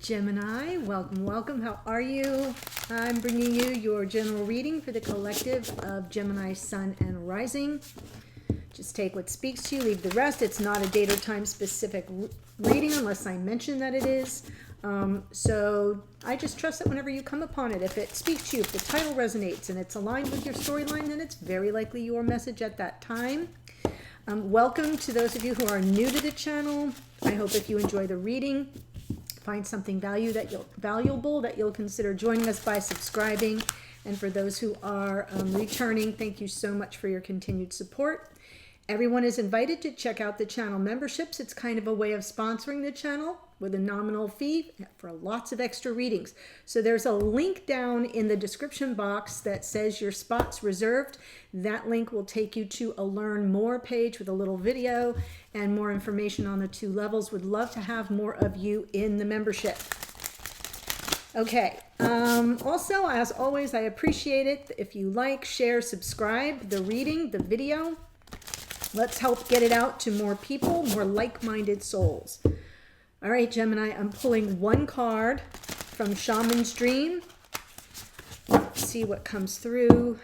Gemini, welcome, welcome. How are you? I'm bringing you your general reading for the collective of Gemini, Sun, and Rising. Just take what speaks to you, leave the rest. It's not a date or time specific reading unless I mention that it is. So I just trust that whenever you come upon it, if it speaks to you, if the title resonates and it's aligned with your storyline, then it's very likely your message at that time. Welcome to those of you who are new to the channel. I hope if you enjoy the reading, find something valuable that you'll consider joining us by subscribing. And for those who are returning, thank you so much for your continued support. Everyone is invited to check out the channel memberships. It's kind of a way of sponsoring the channel with a nominal fee for lots of extra readings. So there's a link down in the description box that says your spot's reserved. That link will take you to a learn more page with a little video and more information on the 2 levels. Would love to have more of you in the membership. Okay. Also, as always, I appreciate it if you like, share, subscribe the reading, the video. Let's help get it out to more people, more like-minded souls. All right, Gemini, I'm pulling one card from Shaman's Dream. Let's see what comes through.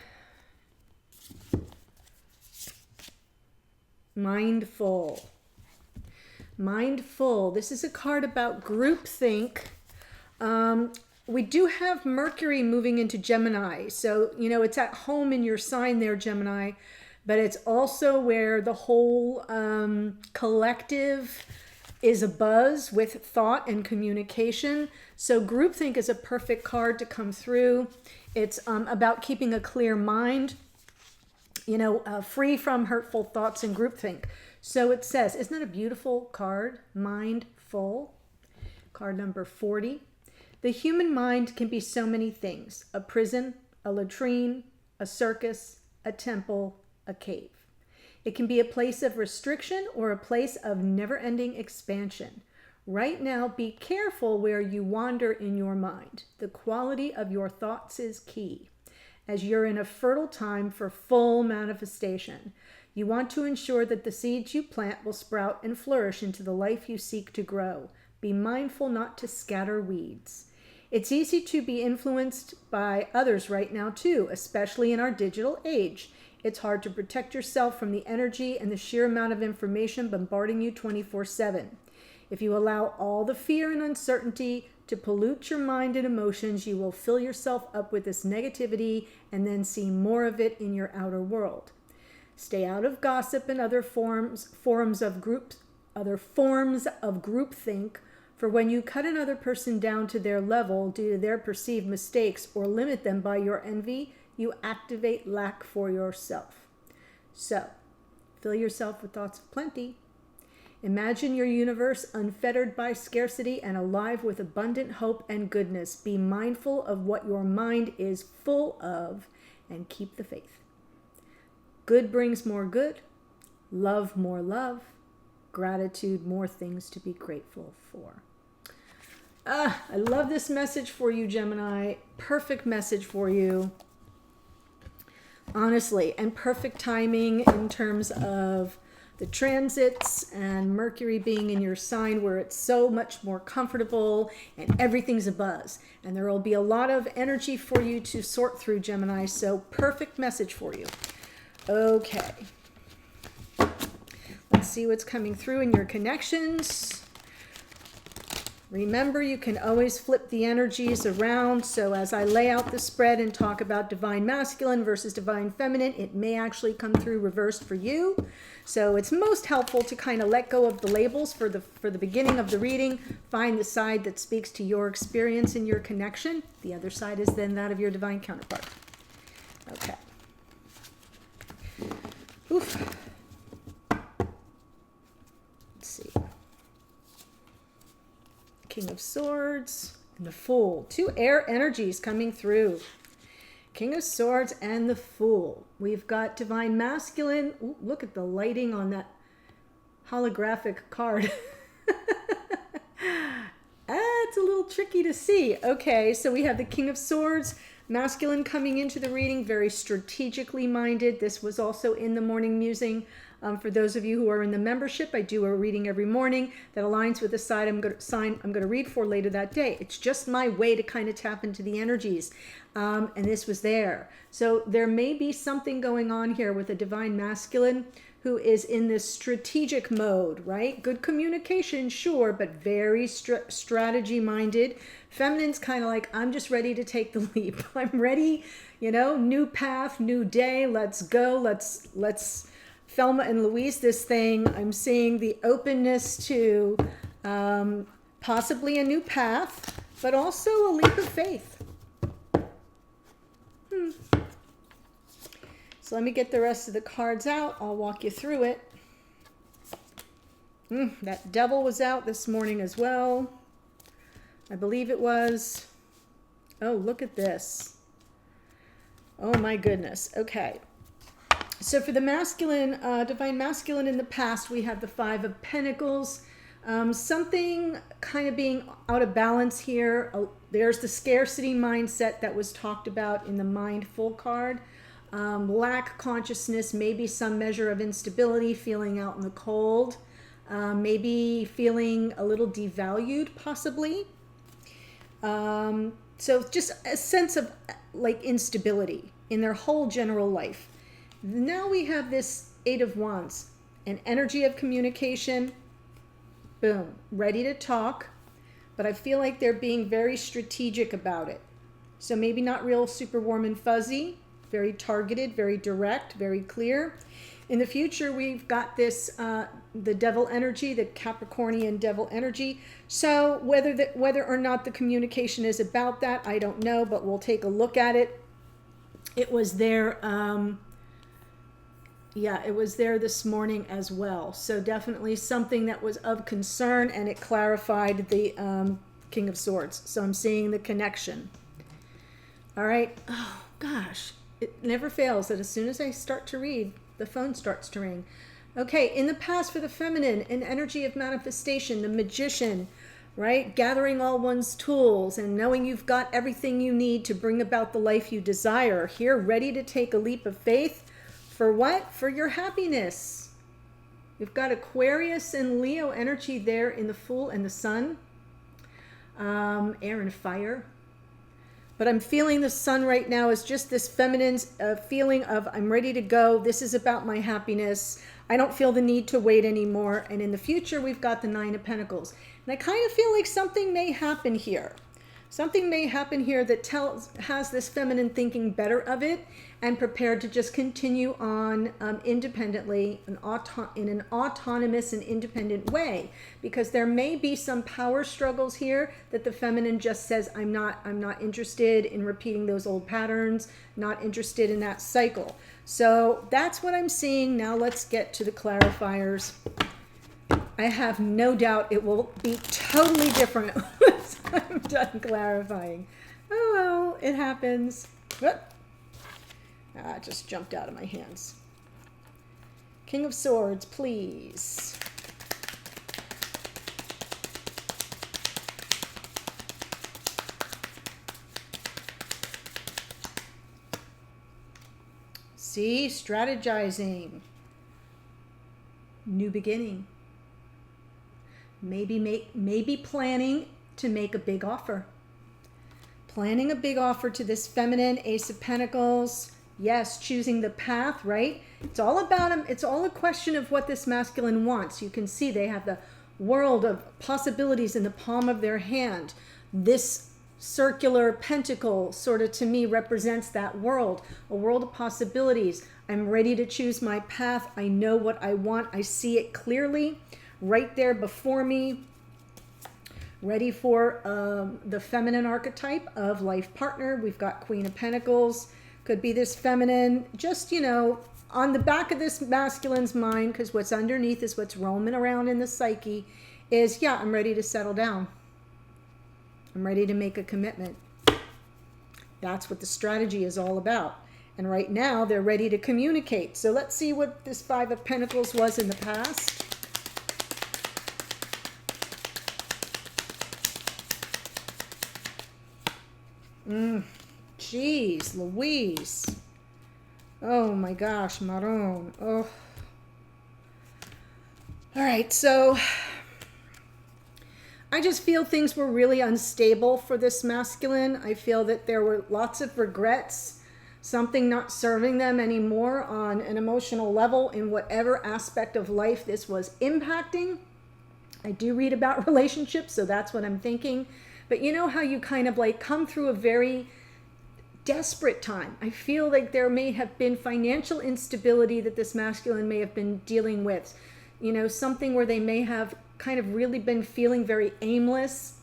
Mindful. Mindful. This is a card about groupthink. We do have Mercury moving into Gemini. So, you know, it's at home in your sign there, Gemini. But it's also where the whole collective is abuzz with thought and communication. So groupthink is a perfect card to come through. It's about keeping a clear mind, you know, free from hurtful thoughts and groupthink. So it says, isn't that a beautiful card? Mindful. Card number 40. The human mind can be so many things. A prison, a latrine, a circus, a temple, a cave. It can be a place of restriction or a place of never-ending expansion. Right now, be careful where you wander in your mind. The quality of your thoughts is key, as you're in a fertile time for full manifestation. You want to ensure that the seeds you plant will sprout and flourish into the life you seek to grow. Be mindful not to scatter weeds. It's easy to be influenced by others right now too, especially in our digital age. It's hard to protect yourself from the energy and the sheer amount of information bombarding you 24/7. If you allow all the fear and uncertainty to pollute your mind and emotions, you will fill yourself up with this negativity and then see more of it in your outer world. Stay out of gossip and other forms of groupthink, for when you cut another person down to their level due to their perceived mistakes or limit them by your envy, you activate lack for yourself. So, fill yourself with thoughts of plenty. Imagine your universe unfettered by scarcity and alive with abundant hope and goodness. Be mindful of what your mind is full of and keep the faith. Good brings more good, love more love, gratitude more things to be grateful for. I love this message for you, Gemini. Perfect message for you. Honestly, and perfect timing in terms of the transits and Mercury being in your sign where it's so much more comfortable and everything's abuzz. And there will be a lot of energy for you to sort through, Gemini. So perfect message for you. Okay. Let's see what's coming through in your connections. Remember, you can always flip the energies around. So as I lay out the spread and talk about divine masculine versus divine feminine, it may actually come through reversed for you. So it's most helpful to kind of let go of the labels for the beginning of the reading. Find the side that speaks to your experience and your connection. The other side is then that of your divine counterpart. Okay. Oof. Let's see. King of Swords and the Fool. 2 air energies coming through. King of Swords and the Fool. We've got divine masculine. Ooh, look at the lighting on that holographic card. It's a little tricky to see. Okay, so we have the King of Swords, Masculine coming into the reading, very strategically minded. This was also in the morning musing. For those of you who are in the membership, I do a reading every morning that aligns with the sign I'm going to read for later that day. It's just my way to kind of tap into the energies. And this was there. So there may be something going on here with a divine masculine who is in this strategic mode, right? Good communication, sure, but very strategy minded. Feminine's kind of like, I'm just ready to take the leap. I'm ready, you know, new path, new day. Let's go. Let's Thelma and Louise this thing. I'm seeing the openness to possibly a new path, but also a leap of faith. So let me get the rest of the cards out. I'll walk you through it. That devil was out this morning as well. I believe it was. Oh, look at this. Oh my goodness. Okay. So for the masculine, divine masculine in the past, we have the Five of Pentacles. Something kind of being out of balance here. There's the scarcity mindset that was talked about in the Mindful card. Lack consciousness, maybe some measure of instability, feeling out in the cold, maybe feeling a little devalued possibly. So just a sense of like instability in their whole general life. Now we have this Eight of Wands, an energy of communication, boom, ready to talk, but I feel like they're being very strategic about it. So maybe not real super warm and fuzzy, very targeted, very direct, very clear. In the future, we've got this, the devil energy, the Capricornian devil energy. So whether or not the communication is about that, I don't know, but we'll take a look at it. It was there, it was there this morning as well. So definitely something that was of concern, and it clarified the King of Swords. So I'm seeing the connection. All right. Oh, gosh. It never fails that as soon as I start to read, the phone starts to ring. Okay, in the past for the feminine, an energy of manifestation, the magician, right? Gathering all one's tools and knowing you've got everything you need to bring about the life you desire. Here, ready to take a leap of faith. For what? For your happiness. You've got Aquarius and Leo energy there in the Fool and the Sun. Air and fire. But I'm feeling the Sun right now is just this feminine feeling of I'm ready to go. This is about my happiness. I don't feel the need to wait anymore. And in the future, we've got the Nine of Pentacles. And I kind of feel like something may happen here. Something may happen here that has this feminine thinking better of it and prepared to just continue on independently in an autonomous and independent way, because there may be some power struggles here that the feminine just says, I'm not interested in repeating those old patterns, not interested in that cycle. So that's what I'm seeing. Now let's get to the clarifiers. I have no doubt it will be totally different once I'm done clarifying. Oh well, it happens. Whoop. It just jumped out of my hands. King of Swords, please. See, strategizing. New beginning. Maybe planning to make a big offer. Planning a big offer to this feminine, Ace of Pentacles. Yes, choosing the path, right? It's all about them. It's all a question of what this masculine wants. You can see they have the world of possibilities in the palm of their hand. This circular pentacle sort of to me represents that world, a world of possibilities. I'm ready to choose my path. I know what I want. I see it clearly right there before me. Ready for the feminine archetype of life partner. We've got Queen of Pentacles. Could be this feminine, just, you know, on the back of this masculine's mind, because what's underneath is what's roaming around in the psyche is, yeah, I'm ready to settle down. I'm ready to make a commitment. That's what the strategy is all about. And right now, they're ready to communicate. So let's see what this Five of Pentacles was in the past. Jeez Louise. Oh my gosh, Maron. Oh. All right, so I just feel things were really unstable for this masculine. I feel that there were lots of regrets, something not serving them anymore on an emotional level in whatever aspect of life this was impacting. I do read about relationships, so that's what I'm thinking. But you know how you kind of like come through a very desperate time. I feel like there may have been financial instability that this masculine may have been dealing with. You know, something where they may have kind of really been feeling very aimless.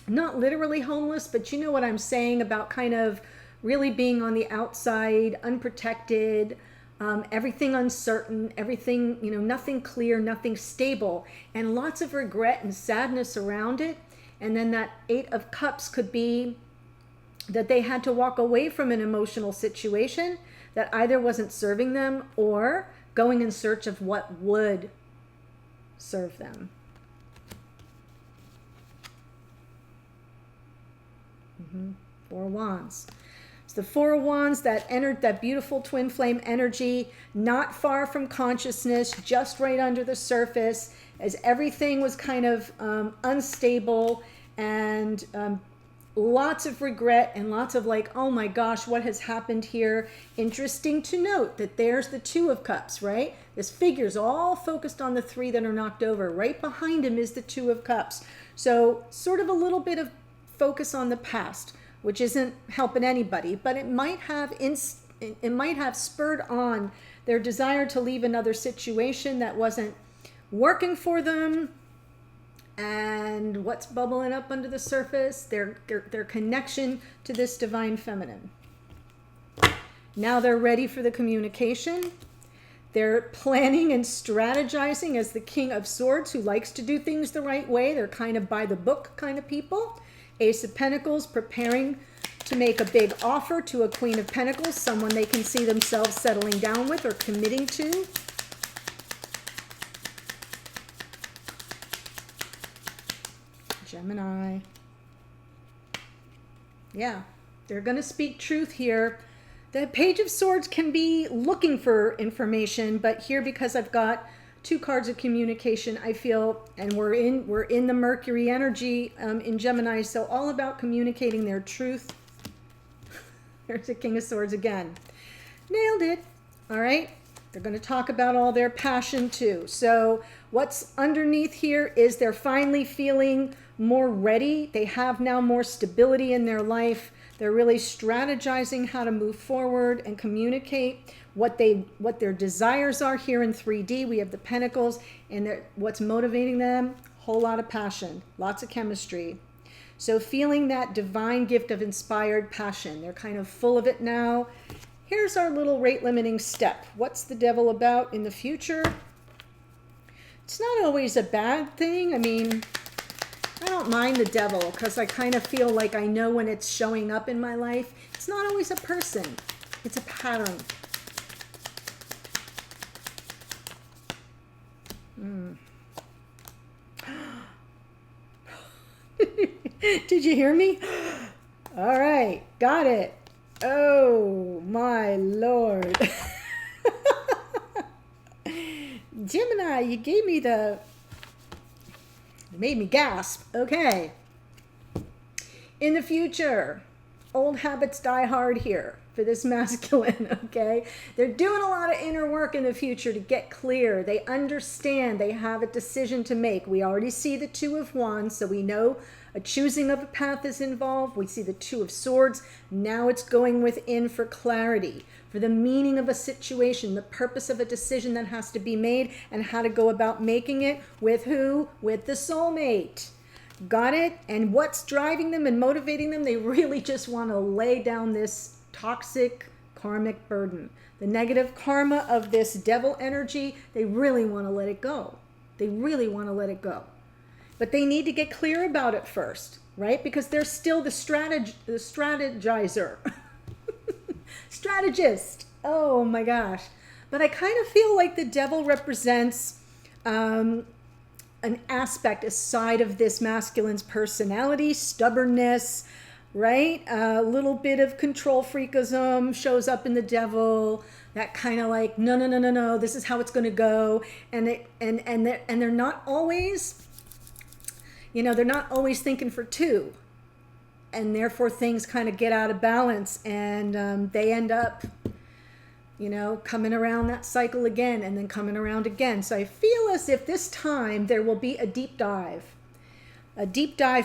Not literally homeless, but you know what I'm saying about kind of really being on the outside, unprotected, everything uncertain, everything, you know, nothing clear, nothing stable, and lots of regret and sadness around it. And then that 8 of Cups could be that they had to walk away from an emotional situation that either wasn't serving them or going in search of what would serve them. Four of Wands. It's the Four of Wands that entered that beautiful twin flame energy, not far from consciousness, just right under the surface, as everything was kind of unstable and lots of regret and lots of like, oh my gosh, what has happened here? Interesting to note that there's the 2 of Cups, right? This figure's all focused on the 3 that are knocked over. Right behind him is the 2 of Cups. So sort of a little bit of focus on the past, which isn't helping anybody, but it might have spurred on their desire to leave another situation that wasn't working for them. And what's bubbling up under the surface? Their connection to this divine feminine. Now they're ready for the communication. They're planning and strategizing as the King of Swords, who likes to do things the right way. They're kind of by the book kind of people. Ace of Pentacles, preparing to make a big offer to a Queen of Pentacles, someone they can see themselves settling down with or committing to. Gemini. Yeah, they're going to speak truth here. The Page of Swords can be looking for information, but here, because I've got 2 cards of communication, I feel, and we're in the Mercury energy in Gemini, so all about communicating their truth. There's the King of Swords again. Nailed it. All right. They're going to talk about all their passion too. So what's underneath here is they're finally feeling more ready. They have now more stability in their life. They're really strategizing how to move forward and communicate what their desires are here in 3D. We have the Pentacles, and what's motivating them? Whole lot of passion, lots of chemistry. So feeling that divine gift of inspired passion. They're kind of full of it now. Here's our little rate limiting step. What's the devil about in the future? It's not always a bad thing. I mean, I don't mind the devil because I kind of feel like I know when it's showing up in my life. It's not always a person. It's a pattern. Did you hear me? All right, got it. Oh my Lord. Gemini, you gave me you made me gasp. Okay. In the future, old habits die hard here for this masculine, okay? They're doing a lot of inner work in the future to get clear. They understand they have a decision to make. We already see the 2 of Wands, so we know a choosing of a path is involved. We see the 2 of Swords. Now it's going within for clarity, for the meaning of a situation, the purpose of a decision that has to be made, and how to go about making it with who? With the soulmate. Got it? And what's driving them and motivating them? They really just want to lay down this toxic karmic burden. The negative karma of this devil energy, they really want to let it go. They really want to let it go. But they need to get clear about it first, right? Because they're still the strategizer. Strategist. Oh my gosh. But I kind of feel like the devil represents an aspect, a side of this masculine's personality, stubbornness, right? A little bit of control freakism shows up in the devil. That kind of like, no, no, no, no, no, this is how it's going to go. And they're not always, they're not always thinking for two. And therefore things kind of get out of balance, and they end up, coming around that cycle again and then coming around again. So I feel as if this time there will be a deep dive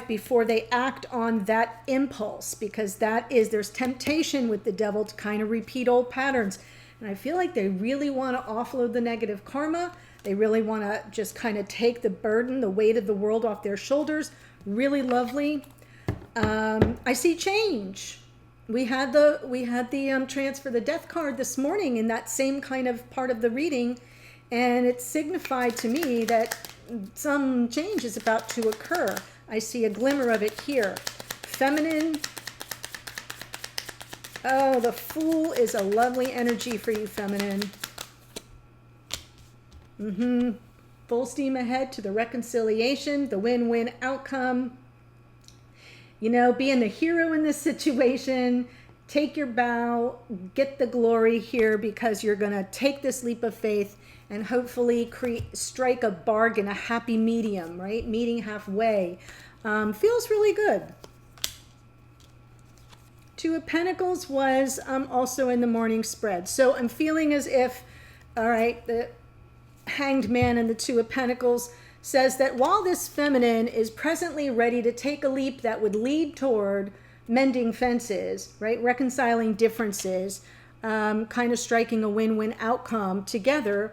before they act on that impulse, because there's temptation with the devil to kind of repeat old patterns. And I feel like they really want to offload the negative karma. They really want to just kind of take the burden, the weight of the world off their shoulders. Really lovely. I see change. We had the transfer the death card this morning in that same kind of part of the reading, and it signified to me that some change is about to occur. I see a glimmer of it here. Feminine. Oh, the Fool is a lovely energy for you, feminine. Full steam ahead to the reconciliation, the win-win outcome. Being the hero in this situation, take your bow, get the glory here, because you're going to take this leap of faith and hopefully strike a bargain, a happy medium, right? Meeting halfway. Feels really good. Two of Pentacles was also in the morning spread. So I'm feeling as if, all right, the Hanged Man and the Two of Pentacles says that while this feminine is presently ready to take a leap that would lead toward mending fences, right, reconciling differences, kind of striking a win-win outcome together,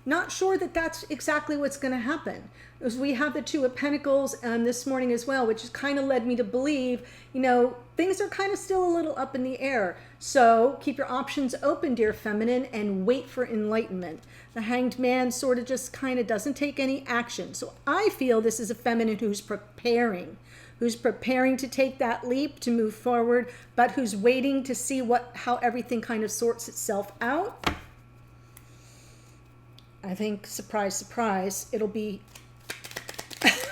not sure that that's exactly what's going to happen. As we have the Two of Pentacles this morning as well, which has kind of led me to believe, things are kind of still a little up in the air. So keep your options open, dear feminine, and wait for enlightenment. The Hanged Man sort of just kind of doesn't take any action. So I feel this is a feminine who's preparing to take that leap to move forward, but who's waiting to see how everything kind of sorts itself out. I think, surprise, surprise, it'll be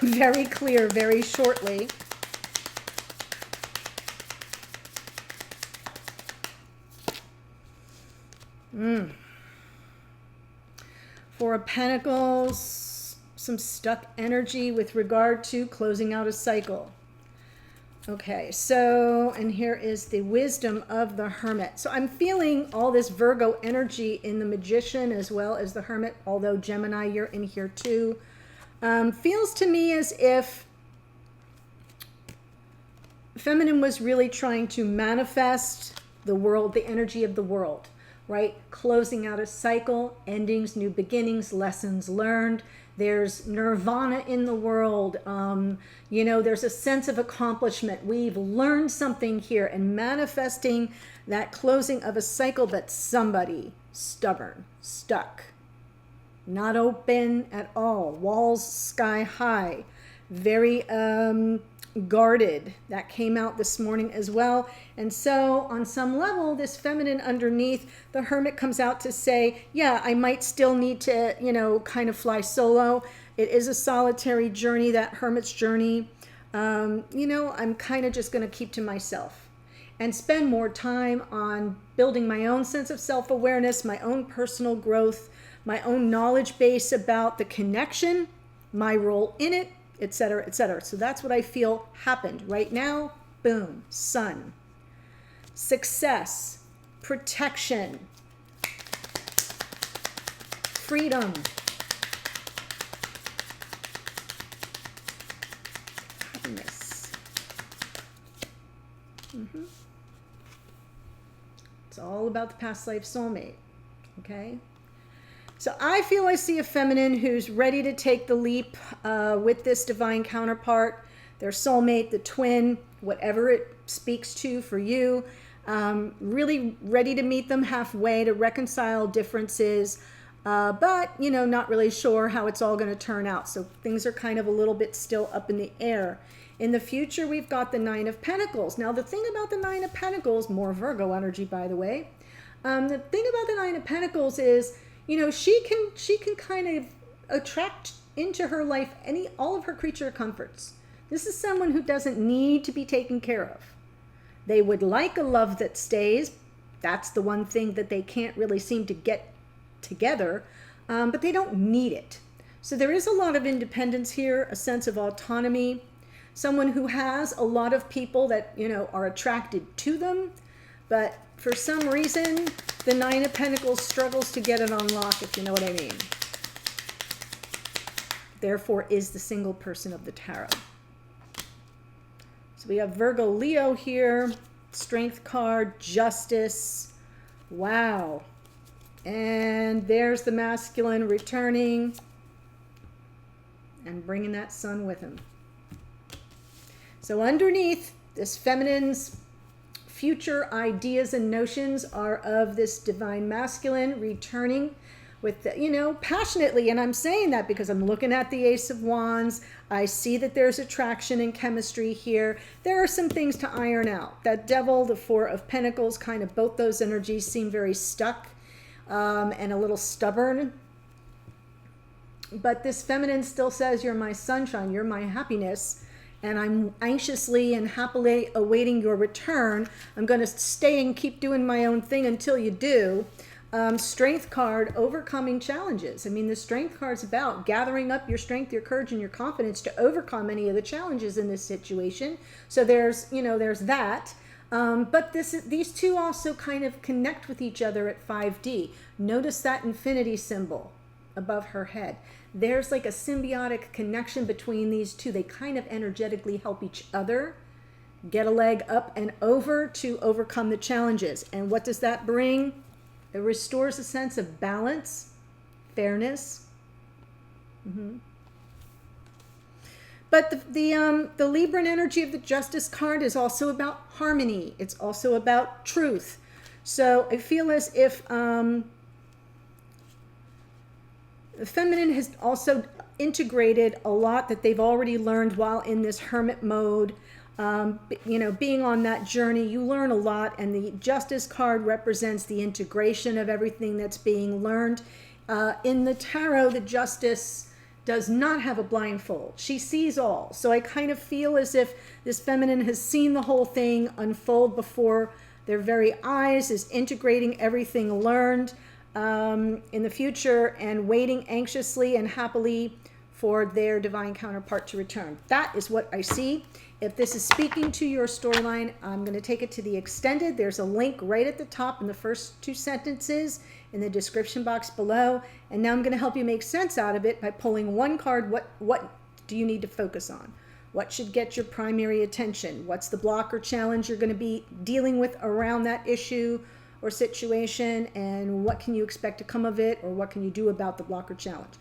very clear very shortly. Four of Pentacles, some stuck energy with regard to closing out a cycle. Okay, so, and here is the wisdom of the Hermit. So I'm feeling all this Virgo energy in the Magician as well as the Hermit, although Gemini, you're in here too. Feels to me as if feminine was really trying to manifest the world, the energy of the world, right? Closing out a cycle, endings, new beginnings, lessons learned. There's nirvana in the world. There's a sense of accomplishment. We've learned something here, and manifesting that closing of a cycle, but somebody stubborn, stuck, not open at all, walls sky high, very guarded. That came out this morning as well. And so on some level, this feminine underneath, the Hermit comes out to say, yeah, I might still need to, kind of fly solo. It is a solitary journey, that Hermit's journey. I'm kind of just going to keep to myself and spend more time on building my own sense of self-awareness, my own personal growth, my own knowledge base about the connection, my role in it, etc., etc. So that's what I feel happened right now. Boom, Sun. Success, protection, freedom, happiness. It's all about the past life soulmate, okay? So I feel I see a feminine who's ready to take the leap with this divine counterpart, their soulmate, the twin, whatever it speaks to for you. Really ready to meet them halfway, to reconcile differences, but, not really sure how it's all going to turn out. So things are kind of a little bit still up in the air. In the future, we've got the Nine of Pentacles. Now, the thing about the Nine of Pentacles, more Virgo energy, by the way, the thing about the Nine of Pentacles is, she can kind of attract into her life all of her creature comforts. This is someone who doesn't need to be taken care of. They would like a love that stays. That's the one thing that they can't really seem to get together, but they don't need it. So there is a lot of independence here, a sense of autonomy, someone who has a lot of people that, you know, are attracted to them, but for some reason, the Nine of Pentacles struggles to get it on lock, if you know what I mean. Therefore is the single person of the tarot. So we have Virgo, Leo here, Strength card, Justice. Wow. And there's the masculine returning and bringing that sun with him. So underneath, this feminine's future ideas and notions are of this divine masculine returning with, the, you know, passionately. And I'm saying that because I'm looking at the Ace of Wands. I see that there's attraction and chemistry here. There are some things to iron out. That Devil, the Four of Pentacles, kind of both those energies seem very stuck and a little stubborn. But this feminine still says, you're my sunshine, you're my happiness. And I'm anxiously and happily awaiting your return. I'm going to stay and keep doing my own thing until you do. Strength card, overcoming challenges. I mean, the Strength card's about gathering up your strength, your courage, and your confidence to overcome any of the challenges in this situation. So there's, you know, there's that. But these two also kind of connect with each other at 5D. Notice that infinity symbol above her head. There's like a symbiotic connection between these two. They kind of energetically help each other get a leg up and over to overcome the challenges. And what does that bring? It restores a sense of balance, fairness. But the Libran energy of the Justice card is also about harmony. It's also about truth. So I feel as if the feminine has also integrated a lot that they've already learned while in this hermit mode. You know, being on that journey, you learn a lot, and the Justice card represents the integration of everything that's being learned. In the tarot, the Justice does not have a blindfold. She sees all. So I kind of feel as if this feminine has seen the whole thing unfold before their very eyes, is integrating everything learned in the future and waiting anxiously and happily for their divine counterpart to return. That is what I see. If this is speaking to your storyline, I'm going to take it to the extended. There's a link right at the top in the first two sentences in the description box below. And now I'm going to help you make sense out of it by pulling one card. What do you need to focus on? What should get your primary attention? What's the block or challenge you're going to be dealing with around that issue or situation? And what can you expect to come of it? Or what can you do about the block or challenge?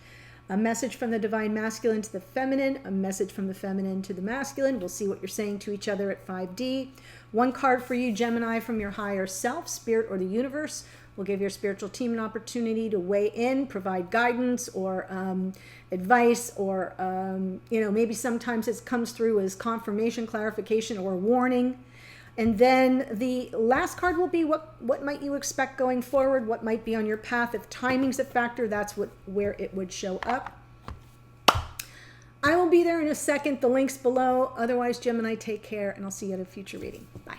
A message from the divine masculine to the feminine, a message from the feminine to the masculine. We'll see what you're saying to each other at 5D. One card for you, Gemini, from your higher self, spirit, or the universe. We'll give your spiritual team an opportunity to weigh in, provide guidance or advice, or, you know, maybe sometimes it comes through as confirmation, clarification, or warning. And then the last card will be what might you expect going forward, what might be on your path. If timing's a factor, that's where it would show up. I will be there in a second. The link's below. Otherwise, Gemini, take care, and I'll see you at a future reading. Bye.